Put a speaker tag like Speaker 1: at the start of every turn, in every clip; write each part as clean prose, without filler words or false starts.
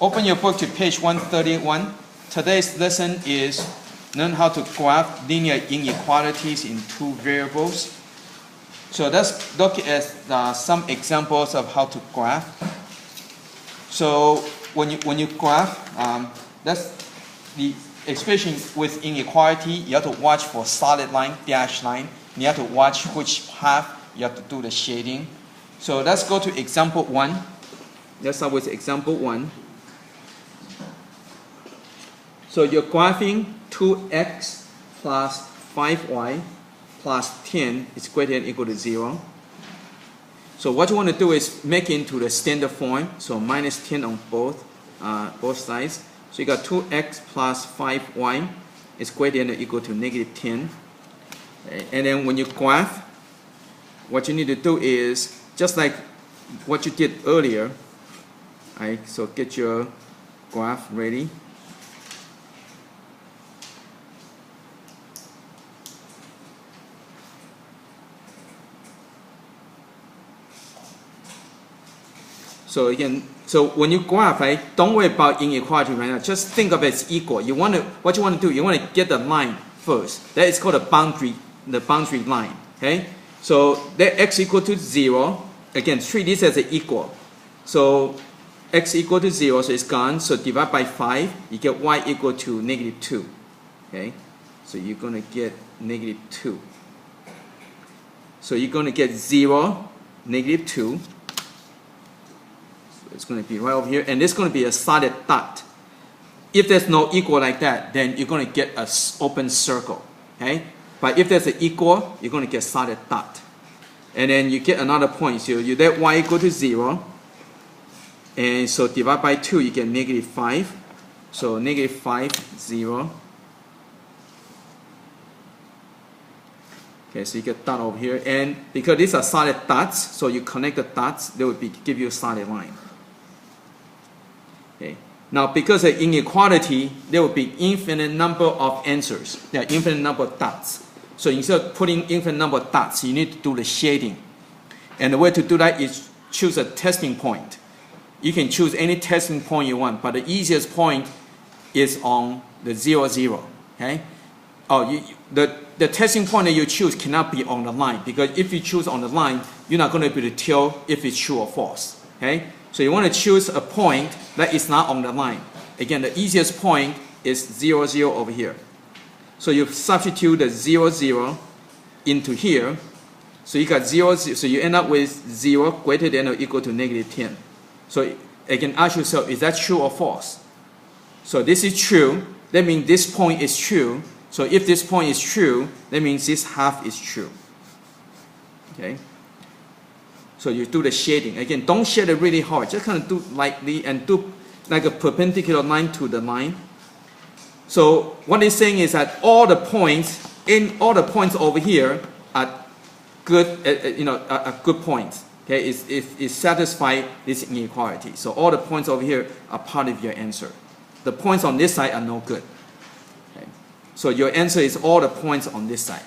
Speaker 1: Open your book to page 131. Today's lesson is learn how to graph linear inequalities in two variables. So let's look at some examples of how to graph. So when you graph, that's the expression with inequality. You have to watch for solid line, dashed line. You have to watch which path you have to do the shading. So let's go to example 1. Let's start with example 1. So you're graphing 2x plus 5y plus 10 is greater than or equal to 0. So what you want to do is make it into the standard form. So minus 10 on both sides. So you got 2x plus 5y is greater than or equal to negative 10. And then when you graph, what you need to do is just like what you did earlier. Right? So get your graph ready. So again, so when you graph, right, don't worry about inequality right now. Just think of it as equal. What you want to do, you want to get the line first. That is called the boundary line. Okay. So that x equal to 0. Again, treat this as an equal. So x equal to 0, so it's gone. So divide by 5, you get y equal to negative 2. Okay. So you're going to get negative 2. So you're going to get 0, negative 2. It's going to be right over here, and it's going to be a solid dot. If there's no equal like that, then you're going to get an open circle. Okay? But if there's an equal, you're going to get solid dot. And then you get another point. So you let y equal to 0. And so divide by 2, you get negative 5. So negative 5, 0. Okay, so you get dot over here. And because these are solid dots, so you connect the dots, they will give you a solid line. Okay. Now, because of inequality, there will be infinite number of answers. There are infinite number of dots. So instead of putting infinite number of dots, you need to do the shading. And the way to do that is choose a testing point. You can choose any testing point you want, but the easiest point is on the 0, 0. Okay? The testing point that you choose cannot be on the line, because if you choose on the line, you're not going to be able to tell if it's true or false. Okay? So you want to choose a point that is not on the line. Again, the easiest point is 0, 0 over here. So you substitute the 0, 0 into here. So you got 0, 0. So you end up with 0 greater than or equal to negative 10. So again, ask yourself, is that true or false? So this is true. That means this point is true. So if this point is true, that means this half is true. Okay? So you do the shading. Again, don't shade it really hard. Just kind of do lightly and do like a perpendicular line to the line. So what it's saying is that all the points over here are good, are good points. Okay, it satisfies this inequality. So all the points over here are part of your answer. The points on this side are no good. Okay. So your answer is all the points on this side.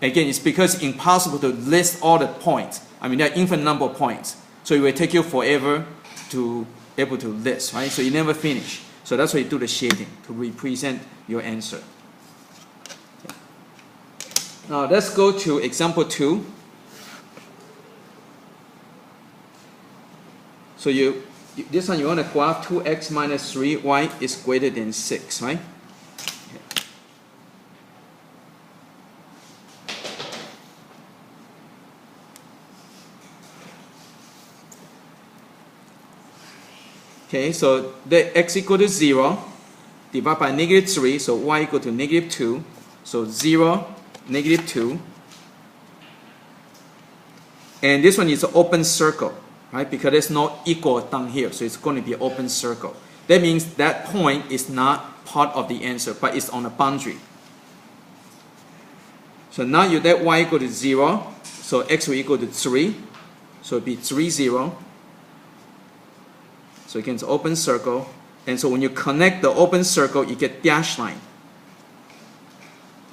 Speaker 1: Again, it's because it's impossible to list all the points. I mean, there are infinite number of points. So it will take you forever to be able to list, right? So you never finish. So that's why you do the shading to represent your answer. Okay. Now let's go to example 2. So this one you want to graph 2x minus 3y is greater than 6, right? Okay, so the x equal to 0, divide by negative 3, so y equal to negative 2. So 0, negative 2. And this one is an open circle, right? Because there's no equal down here, so it's going to be an open circle. That means that point is not part of the answer, but it's on a boundary. So now you let y equal to 0, so x will equal to 3. So it'll be 3, 0. So again, it's an open circle. And so when you connect the open circle, you get dashed line.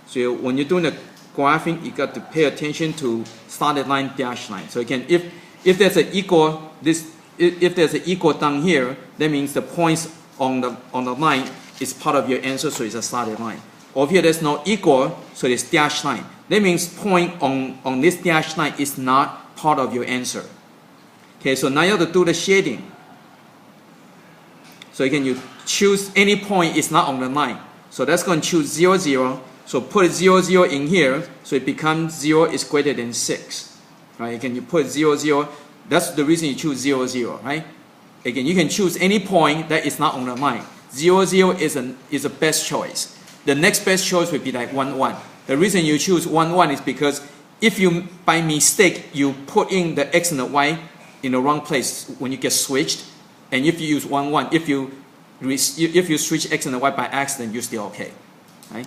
Speaker 1: So when you're doing the graphing, you got to pay attention to solid line, dashed line. So again, if there's an equal, this if there's an equal down here, that means the points on the line is part of your answer, so it's a solid line. Over here, there's no equal, so it's dashed line. That means point on this dashed line is not part of your answer. Okay, so now you have to do the shading. So again, you choose any point is not on the line. So that's going to choose 0, 0. So put 0, 0 in here, so it becomes 0 is greater than 6. Right? Again, you put 0, 0. That's the reason you choose 0, 0. Right? Again, you can choose any point that is not on the line. 0, 0 is a best choice. The next best choice would be like 1, 1. The reason you choose 1, 1 is because if you, by mistake, you put in the x and the y in the wrong place when you get switched, and if you use 1, 1, if you switch x and the y by accident, you're still okay. Right?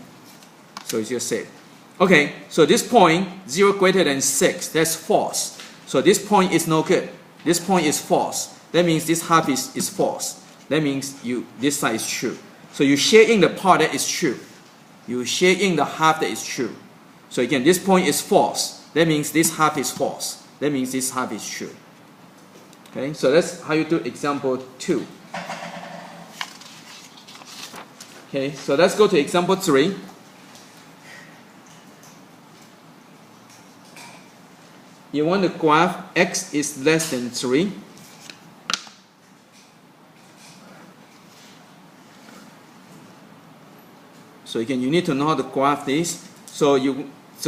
Speaker 1: So it's just safe. Okay, so this point, 0 greater than 6, that's false. So this point is no good. This point is false. That means this half is false. That means this side is true. So you share in the part that is true. You share in the half that is true. So again, this point is false. That means this half is false. That means this half is true. Okay, so that's how you do example 2. Okay, so let's go to example 3. You want to graph x is less than 3. So again, you need to know how to graph this. So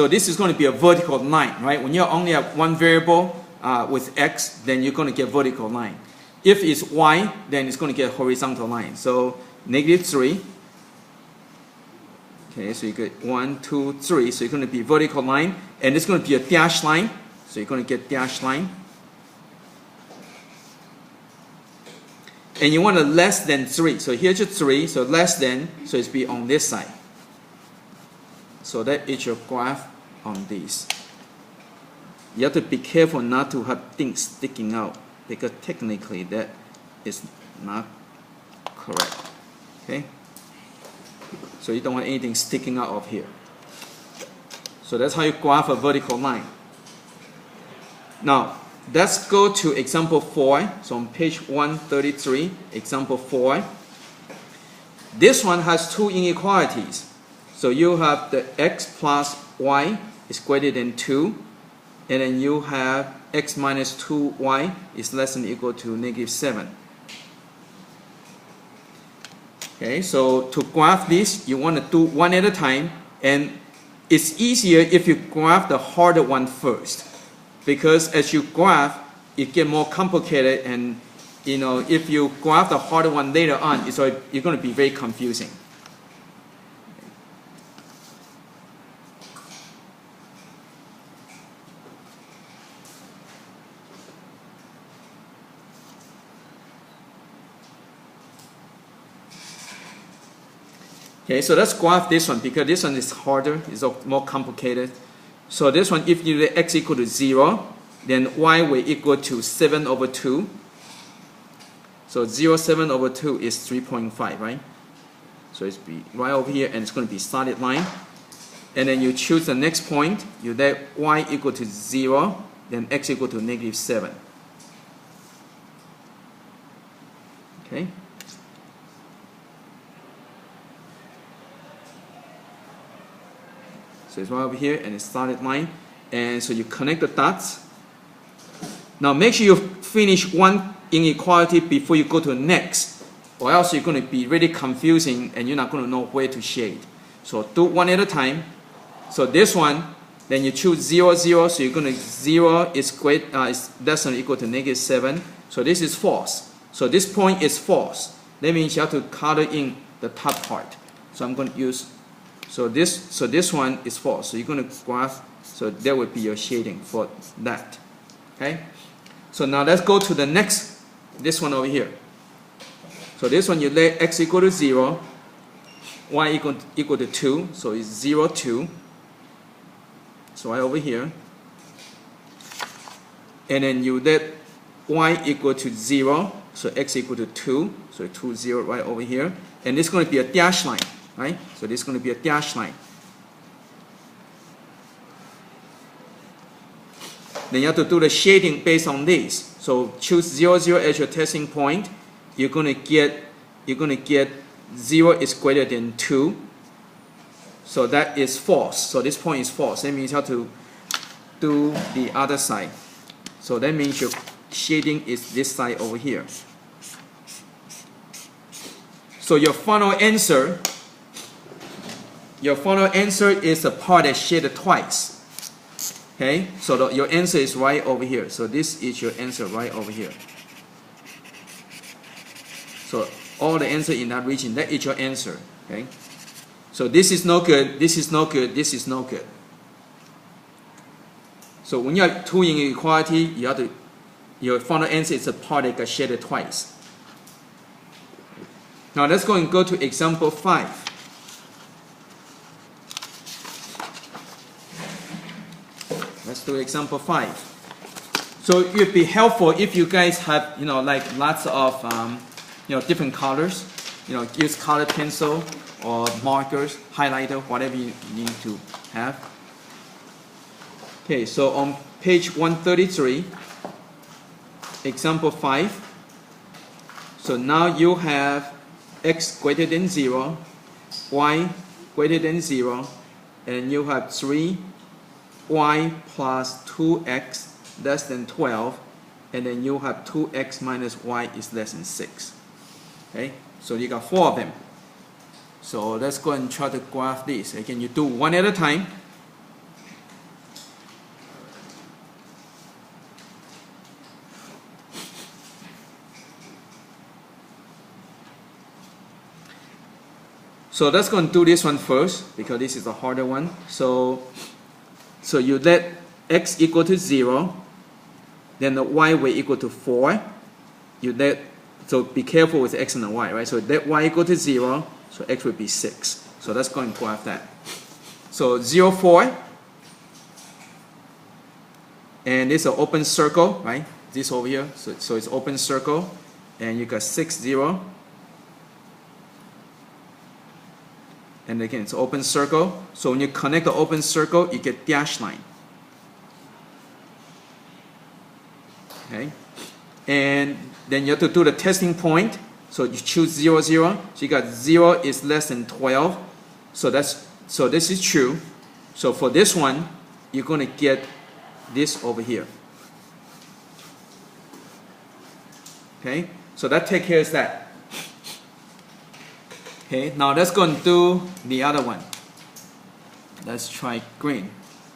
Speaker 1: this is going to be a vertical line, right? When you only have one variable with x, then you're going to get vertical line. If it's y, then it's going to get horizontal line. So negative 3. Okay, so you get 1, 2, 3. So you're going to be vertical line, and it's going to be a dashed line. So you're going to get dashed line. And you want a less than 3. So here's your 3, so less than, so it's be on this side. So that is your graph on this. You have to be careful not to have things sticking out, because technically that is not correct. Okay? So you don't want anything sticking out of here. So that's how you graph a vertical line. Now, let's go to example 4. So on page 133, example 4. This one has two inequalities. So you have the x plus y is greater than 2. And then you have x minus 2y is less than or equal to negative 7. Okay, so to graph this, you want to do one at a time. And it's easier if you graph the harder one first. Because as you graph, it gets more complicated, and if you graph the harder one later on, you're going to be very confusing. Okay, so let's graph this one, because this one is harder, it's more complicated. So this one, if you let x equal to 0, then y will equal to 7 over 2. So 0, 7 over 2 is 3.5, right? So it's be right over here, and it's going to be solid line. And then you choose the next point, you let y equal to 0, then x equal to negative 7. Okay? So it's right over here, and it's solid line. And so you connect the dots. Now make sure you finish one inequality before you go to the next, or else you're going to be really confusing and you're not going to know where to shade. So do one at a time. So this one, then you choose 0, 0. So you're going to 0 is less than or equal to negative 7. So this is false. So this point is false. That means you have to color in the top part. So I'm going to use. So this one is false. So you're going to graph. So that would be your shading for that. Okay. So now let's go to the next. This one over here. So this one you let x equal to 0, y equal to 2. So it's 0, 2. So right over here. And then you let y equal to 0. So x equal to 2. So 2, 0 right over here. And this is going to be a dashed line. Right? So this is going to be a dashed line. then you have to do the shading based on this. So choose 0, 0 as your testing point. You're gonna get 0 is greater than 2. So that is false. So this point is false. That means you have to do the other side. So that means your shading is this side over here. So your final answer is a part that's shaded twice. Okay, so your answer is right over here. So this is your answer right over here. So all the answer in that region, that is your answer. Okay, so this is no good, this is no good, this is no good. So when you have two inequality, your final answer is a part that got shaded twice. Now let's go and go to example 5. Let's do example 5. So it would be helpful if you guys have, like lots of, different colors. Use colored pencil or markers, highlighter, whatever you need to have. Okay, so on page 133, example 5. So now you have x greater than 0, y greater than 0, and you have 3y plus 2x less than 12, and then you have 2x minus y is less than 6. Okay, so you got 4 of them. So let's go and try to graph this. Again, you do one at a time. So let's go and do this one first, because this is a harder one. So you let x equal to 0, then the y will equal to 4. So be careful with x and the y, right? So let y equal to 0, so x will be 6. So let's go and graph that. So 0, 4, and this is an open circle, right? This over here, so it's open circle, and you got 6, 0. And again, it's open circle. So when you connect the open circle, you get dash line. Okay, and then you have to do the testing point. So you choose 0, 0. So you got 0 is less than 12. So this is true. So for this one, you're going to get this over here. Okay, so that takes care of that. Okay, now let's go and do the other one. Let's try green.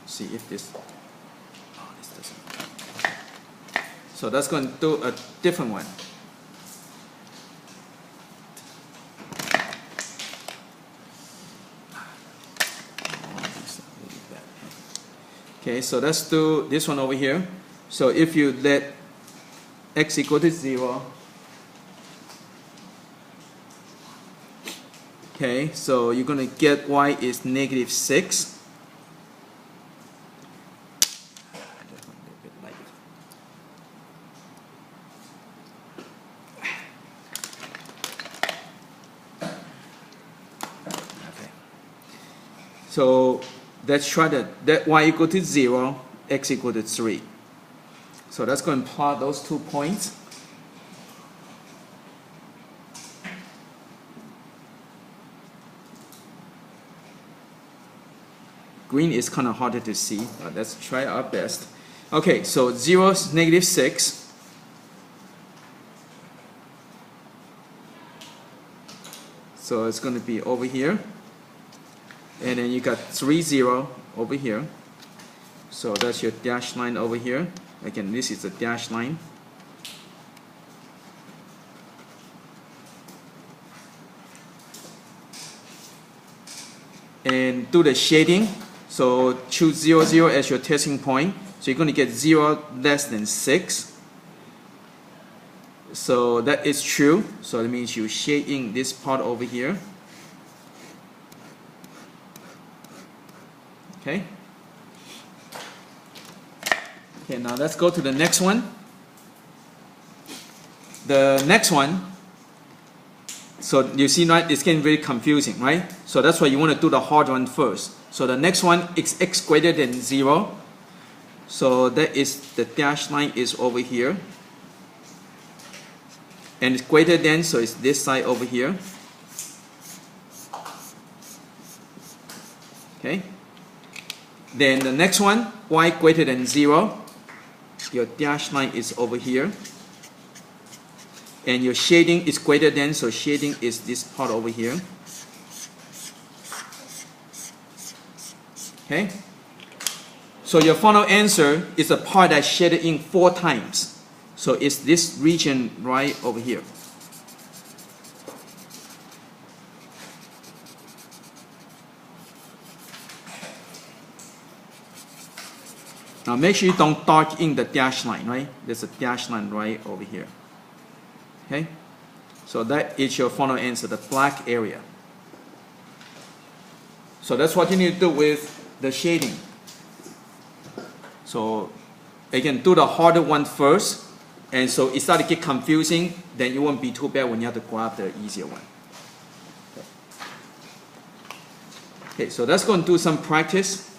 Speaker 1: See if this. Oh, this doesn't. So let's go and do a different one. Okay, so let's do this one over here. So if you let x equal to 0. Okay, so you're going to get y is negative 6. Okay. So let's try that y equal to 0, x equal to 3. So let's go and plot those 2 points. Green is kind of harder to see, but let's try our best. Okay, so 0 is negative 6. So it's going to be over here. And then you got 3, 0 over here. So that's your dash line over here. Again, this is a dash line. And do the shading. So choose 0, 0 as your testing point. So you're going to get 0 less than 6. So that is true. So that means you shade in this part over here. Okay. Okay, now let's go to the next one. The next one, so you see, right, it's getting very confusing, right? So that's why you want to do the hard one first. So the next one is x greater than 0. So that is the dashed line is over here. And it's greater than, so it's this side over here. Okay. Then the next one, y greater than 0. Your dashed line is over here. And your shading is greater than, so shading is this part over here. Okay? So your final answer is a part that's shaded in 4 times. So it's this region right over here. Now make sure you don't dark in the dashed line, right? There's a dashed line right over here. Okay? So that is your final answer, the black area. So that's what you need to do with the shading. So again, do the harder one first. And so it started to get confusing, then it won't be too bad when you have to grab the easier one. Okay, so let's go and do some practice.